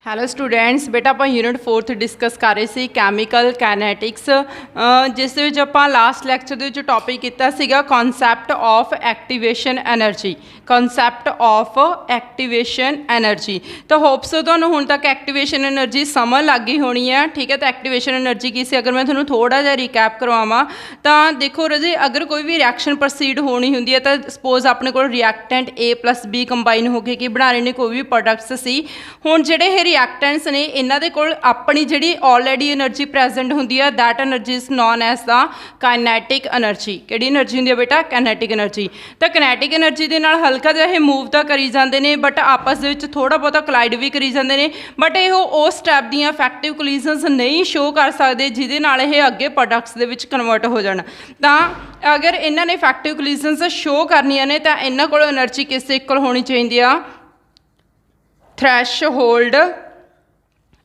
Hello students, ਬੇਟਾ ਆਪਾਂ unit 4th discuss ਕਰ ਰਹੇ ਸੀ ਕੈਮੀਕਲ ਕਾਈਨੈਟਿਕਸ, ਜਿਸ ਦੇ ਵਿੱਚ ਆਪਾਂ ਲਾਸਟ ਲੈਕਚਰ ਦੇ ਵਿੱਚ ਟੌਪਿਕ ਕੀਤਾ ਸੀਗਾ concept of activation energy. Concept of activation energy ਤਾਂ ਹੋਪਸ ਤੁਹਾਨੂੰ ਹੁਣ ਤੱਕ ਐਕਟੀਵੇਸ਼ਨ ਐਨਰਜੀ ਸਮਝ ਲੱਗ ਗਈ ਹੋਣੀ ਹੈ। ਠੀਕ ਹੈ, ਤਾਂ ਐਕਟੀਵੇਸ਼ਨ ਐਨਰਜੀ ਕੀ ਸੀ, ਅਗਰ ਮੈਂ ਤੁਹਾਨੂੰ ਥੋੜ੍ਹਾ ਜਿਹਾ ਰੀਕੈਪ ਕਰਵਾਵਾਂ ਤਾਂ ਦੇਖੋ ਰਾਜੇ, ਅਗਰ ਕੋਈ ਵੀ ਰਿਐਕਸ਼ਨ ਪ੍ਰੋਸੀਡ ਹੋਣੀ ਹੁੰਦੀ ਹੈ ਤਾਂ ਸਪੋਜ਼ ਆਪਣੇ ਕੋਲ ਰਿਐਕਟੈਂਟ A+B ਕੰਬਾਈਨ ਹੋ ਕੇ ਕੀ ਬਣਾ ਰਹੇ ਨੇ, ਕੋਈ ਵੀ ਪ੍ਰੋਡਕਟਸ ਸੀ। ਹੁਣ ਜਿਹੜੇ ਇਹ ਰਿਐਕਟੈਂਟਸ ਨੇ ਇਹਨਾਂ ਦੇ ਕੋਲ ਆਪਣੀ ਜਿਹੜੀ ਆਲਰੇਡੀ એનર્ਜੀ ਪ੍ਰੈਜ਼ੈਂਟ ਹੁੰਦੀ ਹੈ, that energy is known as the kinetic energy. ਕਿਹੜੀ એનર્ਜੀ ਹੁੰਦੀ ਹੈ ਬੇਟਾ? Kinetic energy. ਤਾਂ ਕਾਈਨੈਟਿਕ એનਰਜੀ ਦੇ ਨਾਲ ਹਲਕਾ ਜਿਹਾ ਇਹ ਮੂਵ ਤਾਂ ਕਰੀ ਜਾਂਦੇ ਨੇ, ਬਟ ਆਪਸ ਦੇ ਵਿੱਚ ਥੋੜ੍ਹਾ ਬਹੁਤਾ ਕਲਾਈਡ ਵੀ ਕਰੀ ਜਾਂਦੇ ਨੇ, ਬਟ ਇਹ ਉਸ ਸਟੈਪ ਦੀਆਂ ਇਫੈਕਟਿਵ ਕੋਲੀਜ਼ਨਸ ਨਹੀਂ ਸ਼ੋ ਕਰ ਸਕਦੇ ਜਿਹਦੇ ਨਾਲ ਇਹ ਅੱਗੇ ਪ੍ਰੋਡਕਟਸ ਦੇ ਵਿੱਚ ਕਨਵਰਟ ਹੋ ਜਾਣ। ਤਾਂ ਅਗਰ ਇਹਨਾਂ ਨੇ ਇਫੈਕਟਿਵ ਕੋਲੀਜ਼ਨਸ ਸ਼ੋ ਕਰਨੀਆਂ ਨੇ ਤਾਂ ਇਹਨਾਂ ਕੋਲ એનર્ਜੀ ਕਿਸ ਦੇ ਇਕੁਅਲ ਹੋਣੀ ਚਾਹੀਦੀ ਆ? ਥ੍ਰੈਸ਼ਹੋਲਡ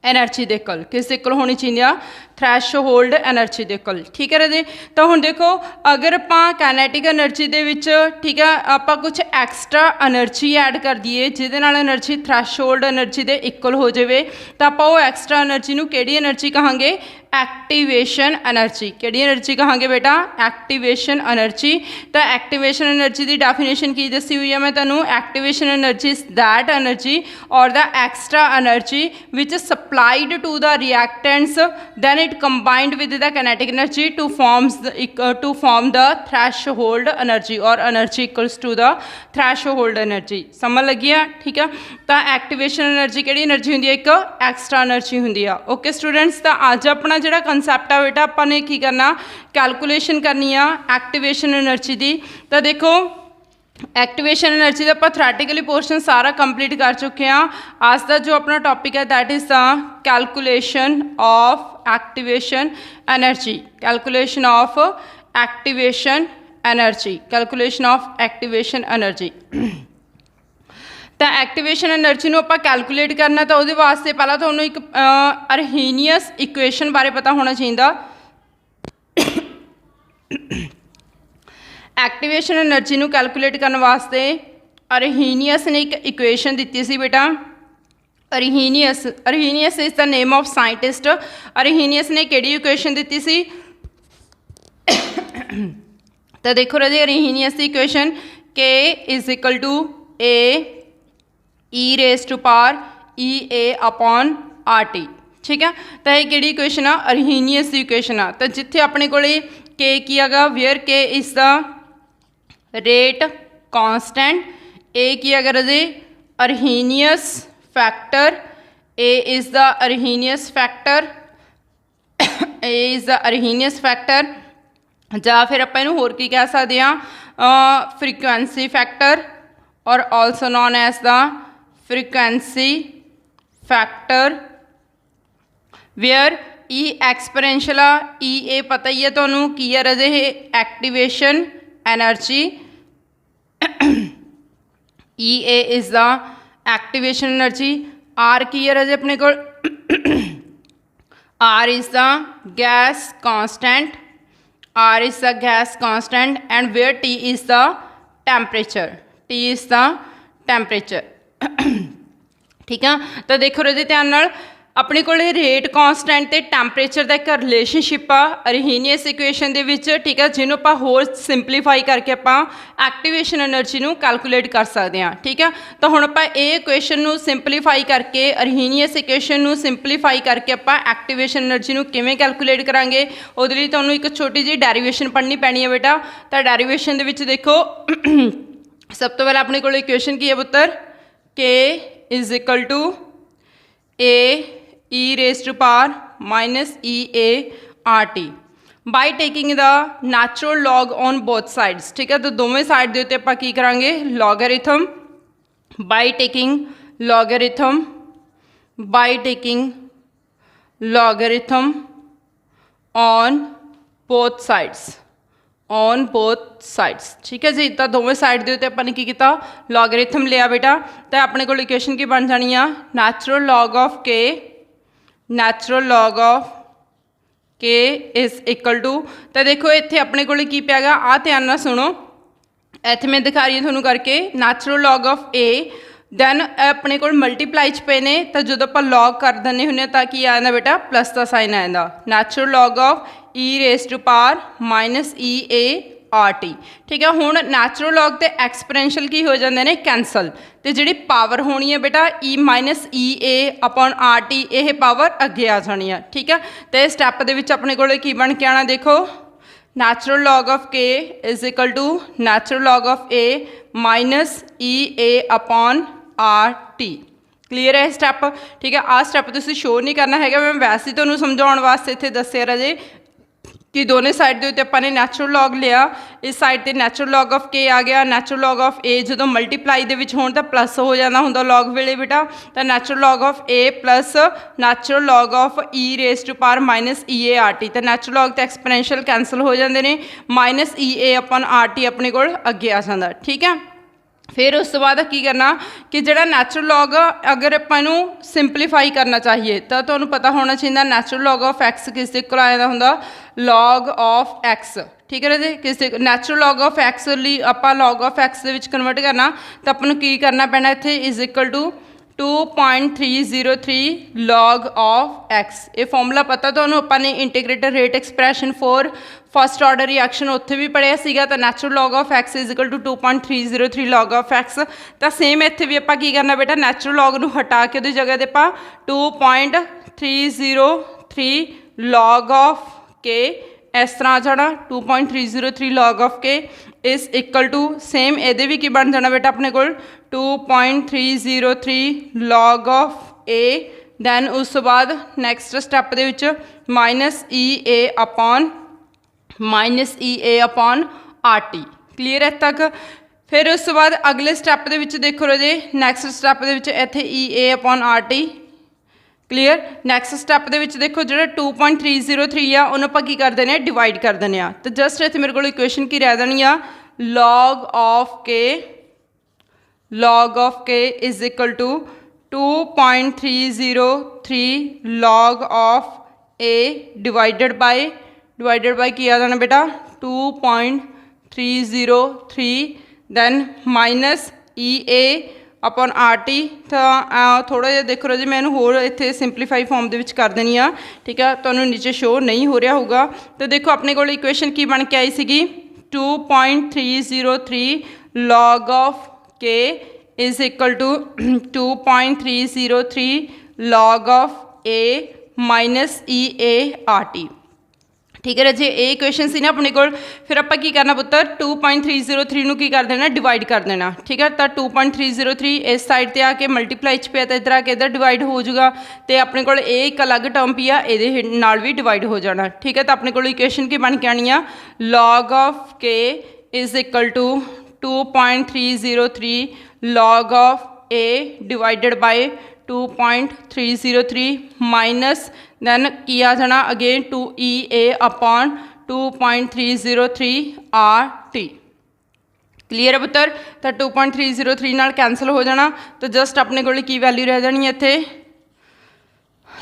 एनर्जी ਦੇ ਇਕੁਅਲ। ਕਿਸ ਦੇ ਇਕੁਅਲ ਹੋਣੀ ਚਾਹੀਦੀ ਆ? ਥ੍ਰੈਸ਼ਹੋਲਡ एनर्जी ਦੇ ਇਕੁਅਲ। ਠੀਕ ਹੈ ਰਾਜੇ, ਤਾਂ ਹੁਣ ਦੇਖੋ ਅਗਰ ਆਪਾਂ ਕਾਈਨੈਟਿਕ એનર્ਜੀ ਦੇ ਵਿੱਚ ਠੀਕ ਆ ਆਪਾਂ ਕੁਝ ਐਕਸਟਰਾ એનર્ਜੀ ਐਡ ਕਰ ਦਈਏ ਜਿਹਦੇ ਨਾਲ એનર્ਜੀ ਥ੍ਰੈਸ਼ਹੋਲਡ એનર્ਜੀ ਦੇ ਇਕੁਅਲ ਹੋ ਜਾਵੇ, ਤਾਂ ਆਪਾਂ ਉਹ ਐਕਸਟਰਾ એનર્ਜੀ ਨੂੰ ਕਿਹੜੀ એનર્ਜੀ ਕਹਾਂਗੇ? Activation energy. ਕਿਹੜੀ એનર્ਜੀ ਕਹਾਂਗੇ ਬੇਟਾ? Activation energy. ਤਾਂ ਐਕਟੀਵੇਸ਼ਨ એનર્ਜੀ ਦੀ ਡੈਫੀਨੇਸ਼ਨ ਕੀ ਦੱਸੀ ਹੋਈ ਹੈ ਮੈਂ ਤੁਹਾਨੂੰ? Activation energy is that energy or the extra energy which supplied to the reactants, then it combined with the kinetic energy to form the threshold energy or energy equals to the threshold energy। समझ लगी है? ठीक है, तो activation energy किहड़ी energy हुंदी है? एक extra energy हुंदी है। ओके स्टूडेंट्स, तो अज अपना जिहड़ा कंसैप्ट है बेटा आपां ने की करना, कैलकुलेशन करनी आ एक्टिवेशन एनर्जी दी। तो देखो एक्टिवेशन एनर्जी का आप थ्रैटिकली पोर्शन सारा कंप्लीट कर चुके हैं। आज का जो अपना टॉपिक है that is the calculation of activation energy. Calculation of activation energy. Calculation of activation energy. तो एक्टिवेशन एनर्जी को आप कैलकुलेट करना, तो वो वास्ते पहला तो एक अरहीनियस इक्वेशन बारे पता होना चाहिए। एक्टिवेशन एनर्जी को कैलकुलेट करने वास्ते अरहीनियस ने एक इक्वेशन दी सी बेटा। Arrhenius is the name of scientist. Arrhenius ने किहड़ी इक्वेशन दी सी? तो देखो राजे, अरहीनियस की equation K is equal to A e⁻⁴ EA/RT। ठीक है, तो यह किहड़ी इक्वेशन आ? अरहीनियस की इक्वेशन आ। तो जिथे अपने को K की हैगा, where K is the rate constant, A की अगर राजे Arrhenius factor, A is the Arrhenius factor, A is the Arrhenius factor, या फिर आप इनू होर की कह सकते हैं फ्रीक्वेंसी फैक्टर और also known as the frequency factor, where e exponential आ। ई ए पता ही है तुहानू की है राजे, activation energy. E A is the activation energy. R की है राजे अपने को? R is the gas constant. R is the gas constant and where T is the temperature. T is the temperature. ठीक है, तो देखो राजे ध्यान नाल अपने को रेट कांस्टेंट ते टैंपरेचर का एक रिलेशनशिप आ अरहीनियस इक्वेशन दे विच। ठीक है, जिन्हों आप होर सिंपलीफाई करके आप एक्टिवेशन एनर्जी को कैलकुलेट कर सकते हैं। ठीक है, तो हुण आप इक्वेशन को सिंपलीफाई करके अरहीनियस इक्वेशन को सिंपलीफाई करके आप एक्टिवेशन एनर्जी को किवें कैलकुलेट करांगे, उहदे लई तुहानूं एक छोटी जी डेरिवेशन पढ़नी पैनी है बेटा। तो डेरिवेशन दे विच देखो सब तो पहले अपने को इक्वेशन की है पुत्र? K is equal to A e⁻⁻ EA/RT by taking the natural log on both sides. ठीक है, तो दोवें साइड के उत्ते आपां की करांगे? Logarithm. By taking logarithm, by taking logarithm on both sides, on both sides. ठीक है जी, तो दोवें साइड के उत्ते आपां ने की कीता? लॉगरिथम लिया बेटा। तो अपने को इक्वेशन की बन जानी आ? Natural log of K, natural log of K is equal to, तो देखो इत्थे अपने को की पैगा, आ ध्यान नाल सुनो, इत्थे मैं दिखा रही हूँ थोनों करके, natural log of A then अपने को मल्टीप्लाई च पे ने तो जो आप लॉग कर दें होंगे तो की आ जाता बेटा प्लस का साइन आ जाता natural log of e raise to power minus E A R T ठीक है। हुण नैचुरल लॉग तो एक्सपोनेंशियल की हो जाते हैं कैंसल तो जी पावर होनी है बेटा E minus E A upon R T यह पावर अगे आ जानी है ठीक है। तो इस स्टैप के अपने को की बन के आना देखो natural log of K is equal to natural log of A minus E A upon R T clear है स्टैप ठीक है। आ स्टैप तुसीं शो नहीं करना है मैं वैसे तुहानूं समझाउण वास्ते इत्थे दस्सिआ रजे कि दोनों साइड के उत्ते आपां ने नैचुरल लॉग लिया इस साइड ते नैचुरल लॉग ऑफ के आ गया नैचुरल लॉग ऑफ ए जो मल्टीप्लाई दे विच होण तां प्लस हो जाना हुंदा लॉग वेले बेटा तो natural log of A plus natural log of e raise to power minus E A R T तो नैचुरल लॉग तो एक्सपोनेंशियल कैंसल हो जाते हैं minus E A upon R T अपने को अगे आ जाता ठीक है। फिर उस तो बाद की करना कि जोड़ा नैचुरल लॉग अगर आपू सिंपलीफाई करना चाहिए तो तुहानूं पता होना चाहिए नैचुरल लॉग ऑफ एक्स किस को आ जाता होंदा लॉग ऑफ एक्स ठीक है जी किस नैचुरल लॉग ऑफ एक्स लिए आप लॉग ऑफ एक्स के कन्वर्ट करना तो अपन की करना पैना इत्थे is equal to 2.303 log of x ये फॉर्मूला पता तो अपने integrated rate expression for first order reaction उत्थे भी पढ़िया सीगा तो natural log of x is equal to 2.303 log of x तो सेम इत्थे भी आप की करना बेटा नैचुरल लॉग नूं हटा के उहदी जगह ते आप 2.303 लॉग ऑफ के इस तरह आ जाना 2.303 log of K is equal to same ये भी की बन जाना बेटा अपने को 2.303 लॉग ऑफ ए दैन उस तो बाद नैक्सट स्टैप के minus E A upon R T clear है तक। फिर उस तो बाद अगले स्टैप के देखो रजे नैक्सट स्टैप के इत्थे E A upon R T clear. Next step के देखो जो 2.303 आ उन्होंने आप की कर देने डिवाइड कर देने तो जस्ट इतने मेरे को इक्वेशन की रह जानी आ log of K is equal to 2.303 log of A divided by की आ जाना बेटा 2.303 then minus E A upon R T तो थोड़ा जिहा देखो जी मैं होर इत्थे सिंपलीफाई फॉर्म दे विच कर देनी आ ठीक है। तो नीचे शो नहीं हो रहा होगा तो देखो अपने को इक्वेशन की बन के आई सी 2.303 log of K is equal to 2.303 log of A minus E A R T ठीक है जी ये इक्वेशन सी ना अपने को फिर आप की करना पुत्र 2.303 नूं की कर देना डिवाइड कर देना ठीक है। तो 2.303 इस साइड पर आके मल्टीप्लाई च पे तो इधर आके इधर डिवाइड हो जाऊगा तो अपने को एक अलग टर्म भी आ ये भी डिवाइड हो जाना ठीक है। तो अपने को इक्वेशन की बन के आनी आ log of K is equal to 2.303 log of A divided by 2.303 minus then की आ जाना again 2E upon 2.303 R T clear है पुत्र। तो 2.303 नाल कैंसल हो जाना तो जस्ट अपने को की वैल्यू रह जानी है इत्थे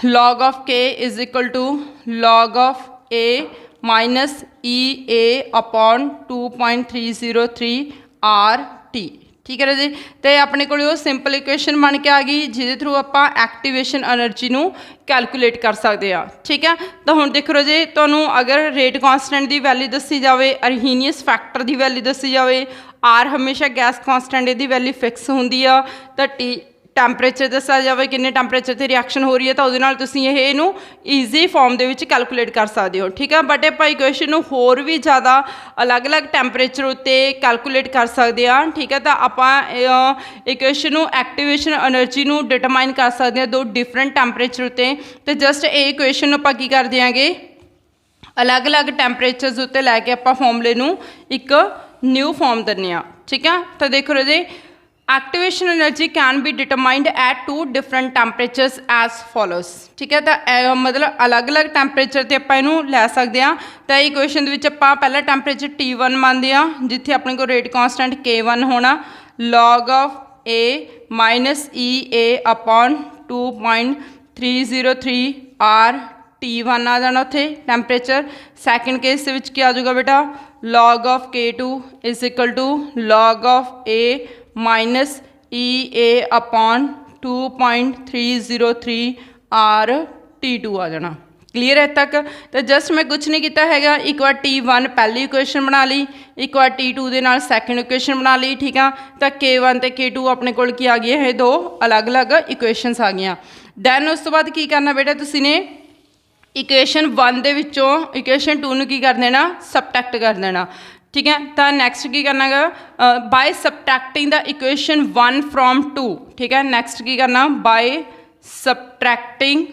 log of K is equal to log of A minus E A upon 2.303 R T ठीक है जी। तो अपने को सिंपल इक्वेशन बन के आ गई जिसके थ्रू आप एक्टिवेशन एनर्जी नू कैलकुलेट कर सकते हैं ठीक है। तो हुण देखो जी तुहानूं अगर रेट कॉन्सटेंट की वैल्यू दसी जाए अरहीनियस फैक्टर की वैल्यू दसी जाए आर हमेशा गैस कॉन्सटेंट की वैल्यू फिक्स होंगी आ तो टी टैंपरेचर दसा जाए किन्ने टैंपरेचर से रिएक्शन हो रही है तो उहदे नाल तुसीं इहनूं ईजी फॉर्म दे विच कैलकुलेट कर सकते हो ठीक है। बट आप इक्वेशन नूं होर भी ज़्यादा अलग अलग टैंपरेचर उत्ते कैलकुलेट कर सकते हैं ठीक है। तो आप इक्वेशन नूं एक्टिवेशन एनर्जी नूं डिटरमाइन कर सकते हैं दो डिफरेंट टैंपरेचर उत्ते तो जस्ट ये इक्वेशन नूं आपां की कर देंगे अलग अलग टैंपरेचर्स उत्ते लैके आपां फॉर्मूले नूं एक न्यू फॉर्म दिंदे आ ठीक है। तो देखो जी activation energy can be determined at two different temperatures as follows ठीक है। तो मतलब अलग अलग टैंपरेचर से आप इनू लै सकते हैं। तो इक्वेशन आप पहला टैंपरेचर T1 मानते हैं जिथे अपने को रेट कॉन्सटेंट K1 होना log of A minus E A upon 2.303 R T1 आ जाना उत्थे टैंपरेचर। सैकेंड केस के विच क्या आ जाऊगा बेटा log of K2 is equal to log of A minus upon 2.303 RT2 आ जाना। क्लीयर है तक? तो जस्ट मैं कुछ नहीं किया हैगा, एक बार T1 पहली इक्वेशन बना ली, एक बार T2 के नाल सैकेंड इक्वेशन बना ली, ठीक है। तो K1 तो K2 अपने कोल की आ गई है, दो अलग अलग इक्वेशनस आ गई। दैन उस तो बाद की करना बेटा, तुसी ने इक्वेशन 1 दे विचों इक्वेशन 2 नूं की कर देना, सबट्रैक्ट कर देना, ठीक है। तो नैक्सट की करना गा, by subtracting the equation 1 from 2, ठीक है। नैक्सट की करना, by subtracting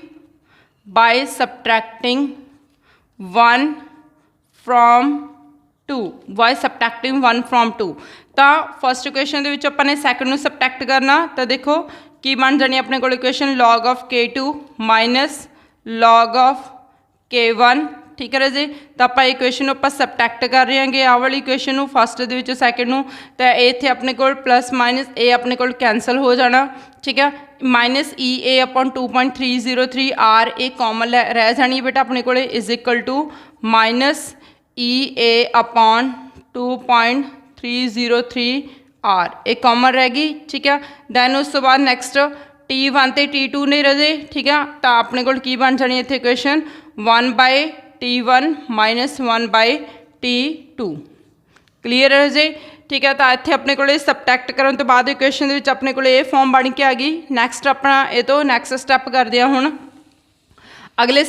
1 from 2, by subtracting 1 from 2। तो फस्ट इक्वेशन दे विच आपां ने सैकेंड नूं सबट्रैक्ट करना, तो देखो की बन जानी अपने कोल equation log of K2 minus log of K1, ठीक है जी। तो आप इक्वेशन आप सबट्रैक्ट कर रहे हैं आह वाली इक्वेशन नूं फस्ट दे विचों सैकेंड नूं, तो इत्थे अपने कोल प्लस माइनस ए अपने कोल कैंसल हो जाना, ठीक है। माइनस EA अपॉन 2.303 R ए कॉमन रह जानी बेटा अपने कोल, is equal to minus EA upon 2.303 R ए कॉमन रहेगी, ठीक है। दैन उस तो बाद नैक्सट T1 तो T2 नहीं रहे, ठीक है। तो अपने कोल की बन जानी इत्थे equation 1/T1 minus 1/T2। Clear है जी, ठीक है। तो इत्थे अपने कोल सबट्रैक्ट करने तो बाद इक्वेशन दे विच अपने कोल ये फॉर्म बन के आ गई। नैक्सट अपना ये तो नैक्सट स्टैप करते हैं हुण, अगले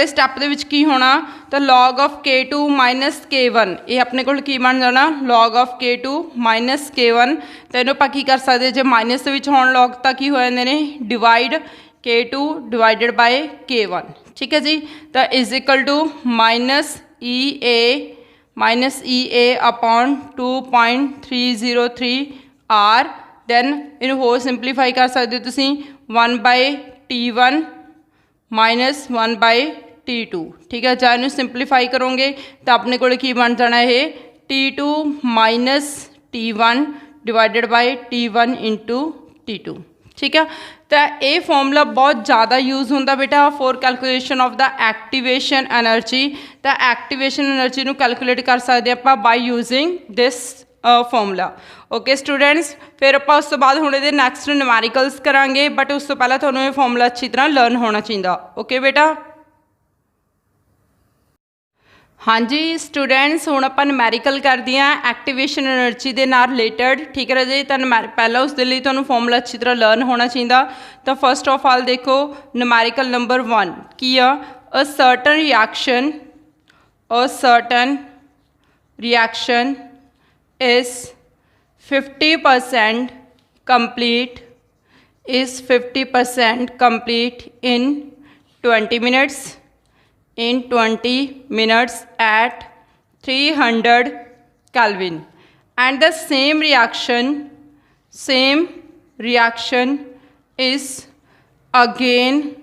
स्टैप दे विच की होना, तो log of K2 minus K1 ये अपने कोल की बन जाना, log of K2 minus K1। तो इन्हूं आपां की कर सकते, जो माइनस दे विच होण लॉग तां की हो जांदे ने divide K2 divided by K1, ठीक है जी। तो is equal to minus EA upon 2.303 R। Then इन्हूं होर सिंपलीफाई कर सकते हो तुसीं 1/T1 माइनस 1/T2, ठीक है। जां इन्हूं सिंपलीफाई करोगे तो अपने कोल की बन जाना है T2 minus T1 divided by T1 into T2, ठीक है। तो ये फॉर्मूला बहुत ज़्यादा यूज़ होता बेटा for calculation of the activation energy. तो एक्टिवेशन एनर्जी नूं कैलकुलेट कर सकते आप by using this formula. Okay students, फिर आप उस तो बाद हुण इहदे नैक्सट न्यूमैरिकल्स करांगे, बट उस तो पहला तुहानूं ये फॉर्मूला अच्छी तरह लर्न होना चाहिए। ओके बेटा। हाँ जी स्टूडेंट्स, हुण आपां न्यूमैरिकल करते हैं एक्टिवेशन एनर्जी के नाल रिलेटेड, ठीक है जी। तो पहला उस लिए तुहानूं फॉर्मूला अच्छी तरह लर्न होना चाहिए। तो फस्ट ऑफ ऑल देखो न्यूमैरिकल नंबर 1 की a certain reaction is 50% complete in 20 minutes at 300 Kelvin, and the same reaction is again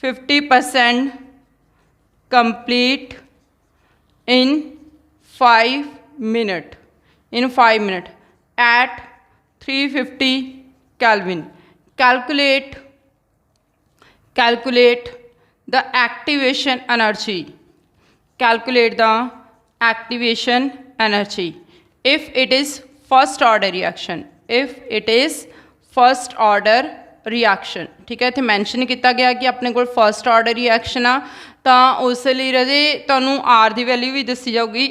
50% complete in 5 minutes at 350 Kelvin. Calculate the activation energy. Calculate the activation energy if it is first order reaction. ठीक है। इत्थे mention किया गया कि अपने को first order reaction आ, तो उस लिए रजे तुहानूं R की वैल्यू भी दसी जाऊगी।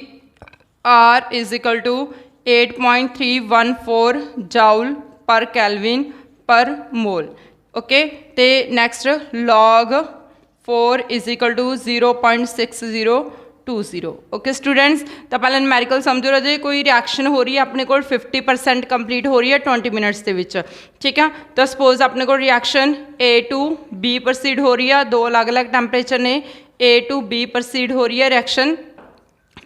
R is equal to 8.314 joule per kelvin per mole. Okay, तो next log 4 is equal to 0.6020। Okay students, तो पहले न्यूमैरिकल समझो रहे, कोई रिएक्शन हो रही है अपने को 50% कंप्लीट हो रही है 20 मिनट्स के विच, ठीक है। तो सपोज अपने को reaction A to B proceed हो रही है, दो अलग अलग टैंपरेचर ने A to B प्रोसीड हो रही है रिएक्शन,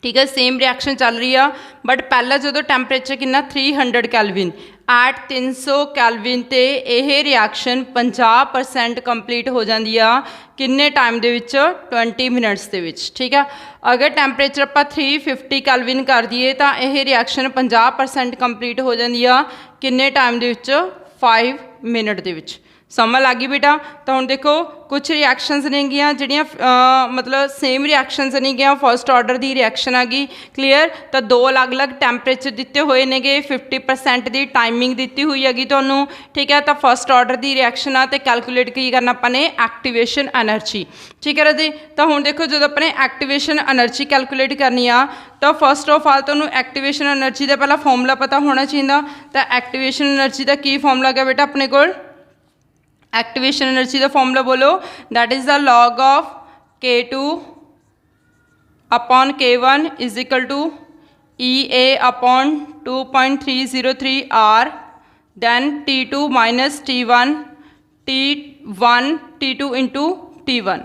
ठीक है। सेम रिएक्शन चल रही है, बट पहला जो टैंपरेचर कितना 300 कैलविन एट 300 कैलविन ते यह रिएक्शन 50% कंप्लीट हो जाती है किन्ने टाइम दे विच 20 मिनट्स दे विच, ठीक है। अगर टैंपरेचर आप 350 कैलविन कर दिए तो यह रिएक्शन 50% कंप्लीट हो जाती है किन्ने टाइम दे विच 5 मिनट दे विच। समझ लग गई बेटा। तो हुण देखो कुछ रिएक्शनस नेगियां जिहड़ियां मतलब सेम रिएक्शनस नहीं गया, फर्स्ट ऑर्डर की रिएक्शन आ गई। क्लीयर। तो दो अलग अलग टैंपरेचर दिते हुए ने, 50% की टाइमिंग दी हुई हैगी तुहानूं, ठीक है। तो फर्स्ट ऑर्डर की रिएक्शन आ, तो कैलकुलेट की करना अपने एक्टिवेशन एनर्जी, ठीक है जी। तो हुण देखो जो अपने एक्टिवेशन एनर्जी कैलकुलेट करनी आ, तो फर्स्ट ऑफ ऑल तुहानूं एक्टिवेशन एनर्जी का पहला फॉर्मूला पता होना चाहिए। तो एक्टिवेशन एनर्जी का की फॉर्मूला गया बेटा अपने कोल? एक्टिवेशन एनर्जी का फॉर्मूला बोलो, that is the log of K2 upon K1 is equal to EA upon 2.303 R, then T2 minus T1 T2 into T1।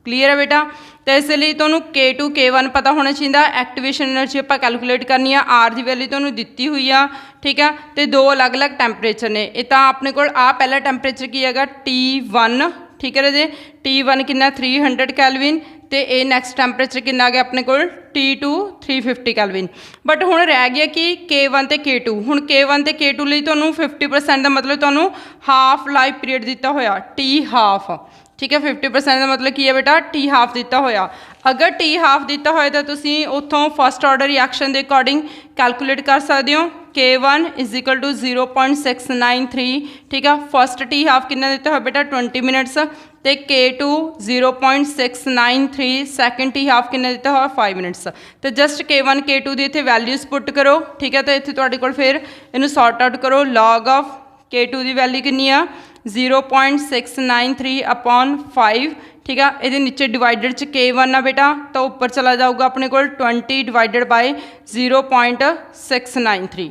Clear है बेटा। तो इसलिए तुहानूं K2 K1 पता होना चाहिए। एक्टिवेशन एनर्जी आप कैलकुलेट करनी है, R की वैल्यू तुहानूं दिती हुई आ, ठीक है। तो दो अलग अलग टैंपरेचर ने, ये तो अपने को आ पहला टैंपरेचर की है T1, ठीक है जी। T1 कितना 300 कैलविन, तो ये नैक्सट टैंपरेचर कितना आ गया अपने को T2 350 कैलविन। बट हुण रह गया कि K1 तो K2। हुण K1 तो K2 लिए तुहानूं 50% का मतलब तुहानूं हाफ लाइफ पीरियड दिता होया T हाफ, ठीक है। 50% का मतलब की है बेटा T हाफ दिता होया। अगर T हाफ दिता होया तो तुसीं उत्थों फर्स्ट ऑर्डर रिएक्शन के अकॉर्डिंग कैलकुलेट कर सकते हो। K1 इज इक्वल टू 0.693, ठीक है। फर्स्ट T हाफ कितना दिता हो बेटा 20 मिनट्स, तो K2 0.693, सैकेंड T हाफ कितना दिता हो 5 मिनट्स। तो जस्ट K1 K2 की इत्थे वैल्यूज पुट करो, ठीक है। तो इत्थे तुहाडे कोल फिर इनू सॉर्ट आउट करो, log ऑफ K2 की वैल्यू कितनी आ 0.693 अपॉन 5, ठीक है। ये नीचे डिवाइडेड च K1 आ बेटा, तो ऊपर चला जाऊगा अपने को 20 divided by 0.693,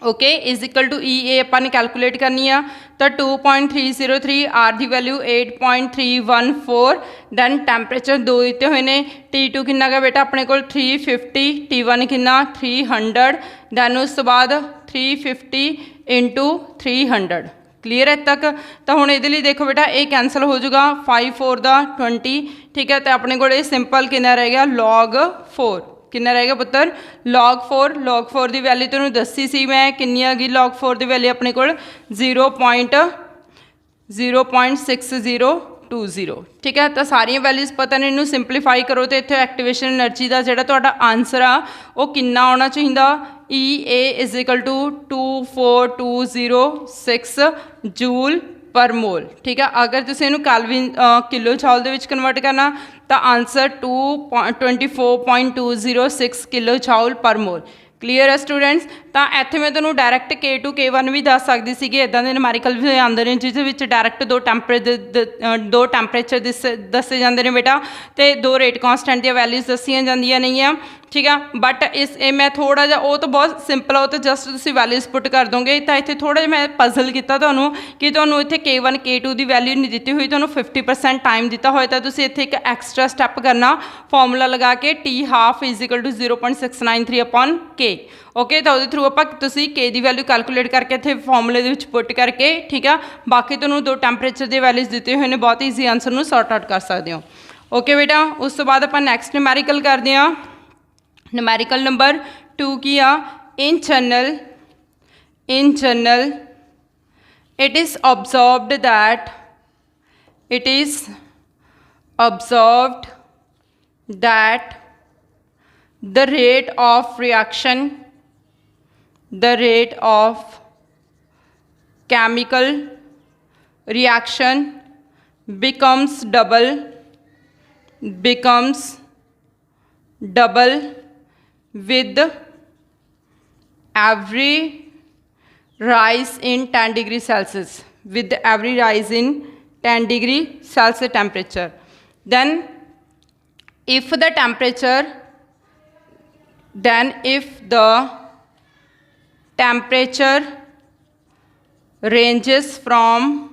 okay, is equal to EA अपन कैलकुलेट करनी है। तो 2.303, R की वैल्यू 8.314, दैन टैंपरेचर दो दिते हुए ने। T2 कितना गया बेटा अपने को 350, T1 कितना 300, दैन उस बाद 350 इंटू 300। क्लीयर है तक। तो हुण इहदे लई देखो बेटा ये कैंसल हो जाऊगा, 5 4 20, ठीक है। तो अपने को सिंपल कितना रह गया log 4, कितना रहेगा पुत्र log 4। log 4 की वैल्यू तुहानूं दसी सी मैं कितनी आ गई, log 4 की वैल्यू अपने को 0.620, ठीक है। तो सारिया वैल्यूज़ पता ने, इनू सिंपलीफाई करो तो इत्थे एक्टिवेशन एनर्जी का जिहड़ा तुहाडा आंसर आ वो कितना आना चाहिए, EA is equal to 24206 joule per mole, ठीक है। अगर तुसीं इहनूं कैल्विन किलो जॉल दे विच कन्वर्ट करना तो आंसर 24.206 किलो जॉल पर मोल। क्लीयर है स्टूडेंट्स। तो इत्थे मैं तुहानूं डायरैक्ट K2 K1 भी दस सकती सी, इदां दे न्यूमैरिकल भी आंदे ने जिस विच डायरैक्ट दो टैंपरेचर दसे जांदे ने बेटा, तो दो रेट कॉन्सटेंट दी वैल्यूज़ दसियां जांदियां नहीं है, ठीक है। बट इस मैं थोड़ा जा वो तो बहुत सिंपल है, वो तो जस्ट तुसीं वैल्यूज़ पुट कर दोगे। तो इत्थे थोड़ा जिहा मैं पजल किया तुहानूं कि तुहानूं इत्थे K1 K2 की वैल्यू नहीं दी हुई, तुहानूं 50% टाइम दिता होया, तो तुसीं इत्थे एक एक्सट्रा स्टैप करना फॉर्मूला लगा के T half is equal to 0.693 upon K, okay. तो उहदे थ्रू आप तुसीं K की वैल्यू कैलकुलेट करके इत्थे फॉर्मूले दे विच पुट करके, ठीक है। बाकी तुहानूं दो टैंपरेचर की वैल्यूज़ दिते हुए ने, बहुत ईजी आंसर नूं सॉर्ट आउट कर सकते हो, ओके बेटा। उस तो बाद आपां नैक्सट न्यूमैरिकल करते हैं। न्यूमैरिकल नंबर 2 की आ, in general it is observed that the rate of chemical reaction becomes double with every rise in 10 degree Celsius, with every rise in 10 degree Celsius temperature. Then if the temperature ranges from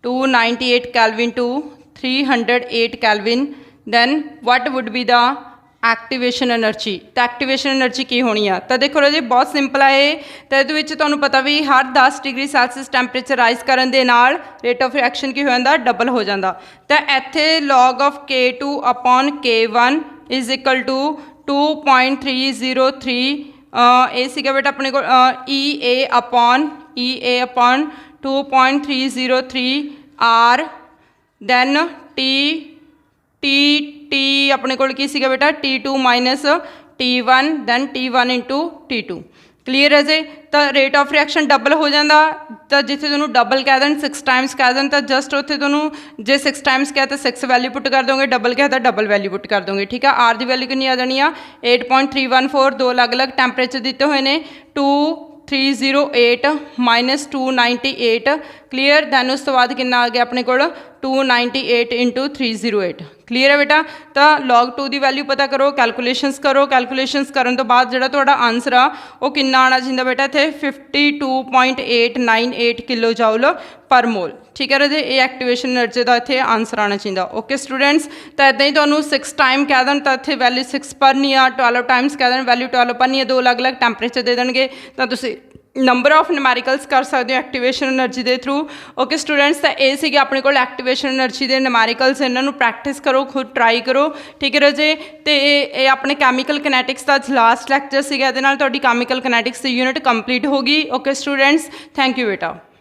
298 Kelvin to 308 Kelvin, then what would be the activation energy. तो activation energy की होनी है, तो देखो जी बहुत simple है। तो ये तुहानूं पता भी हर 10 डिग्री सैल्सियस टैंपरेचर राइज करन दे नाल रेट ऑफ रिएक्शन की हो जाता डबल हो जाता। तो इत्थे log of K2 upon K1 is equal to 2.303 ये सीगा बेटा अपने को EA upon EA upon 2.303 R, then T अपने कोल की सीगा बेटा T2 minus T1, then T1 into T2। Clear है जी। तो रेट ऑफ रिएक्शन डबल हो जाता, तो जिथे तुहानू डबल कह दें 6 टाइम्स कह दें, तो जस्ट उत्थे तुहानू जे 6 टाइम्स कहा तो 6 वैल्यू पुट कर दोगे, डबल कहा तो डबल वैल्यू पुट कर दोगे। ठीक है, आर की वैल्यू कितनी आ जानी आ 8.314। दो अलग अलग टैंपरेचर दिते हुए ने 2308 माइनस 298। क्लीयर। दैन उस तो बाद कितना आ गया अपने को 298 इंटू 308। क्लीयर है बेटा। तो log 2 की वैल्यू पता करो, कैलकुलेशनस करो, कैलकुलेशनस करने तो बाद जो थोड़ा आंसर आ वो कितना आना चाहिए बेटा इतने 52.898 किलो जाउल पर मोल। ठीक है जी, ये एक्टिवेशन एनर्जी का इतने आंसर आना चाहिए। ओके स्टूडेंट्स, तो इदा ही तुम्हें 6 टाइम कह दें तो इतने वैल्यू 6 पर नहीं आ, 12 टाइम्स कह दें वैल्यू 12 पर नहीं है, दो अलग अलग टैंपरेचर दे देंगे तो तुम नंबर ऑफ न्यूमैरिकल्स कर सकते हो एक्टिवेशन एनर्जी के थ्रू। ओके स्टूडेंट्स, तो ये सी अपने को एक्टिवेशन एनर्जी के न्यूमैरिकल्स, इन्हों प्रैक्टिस करो, खुद ट्राई करो। ठीक है जी। तो ये अपने कैमिकल किनेटिक्स का लास्ट लैक्चर से केमिकल किनेटिक्स की यूनिट कंप्लीट होगी। ओके स्टूडेंट्स, थैंक यू बेटा।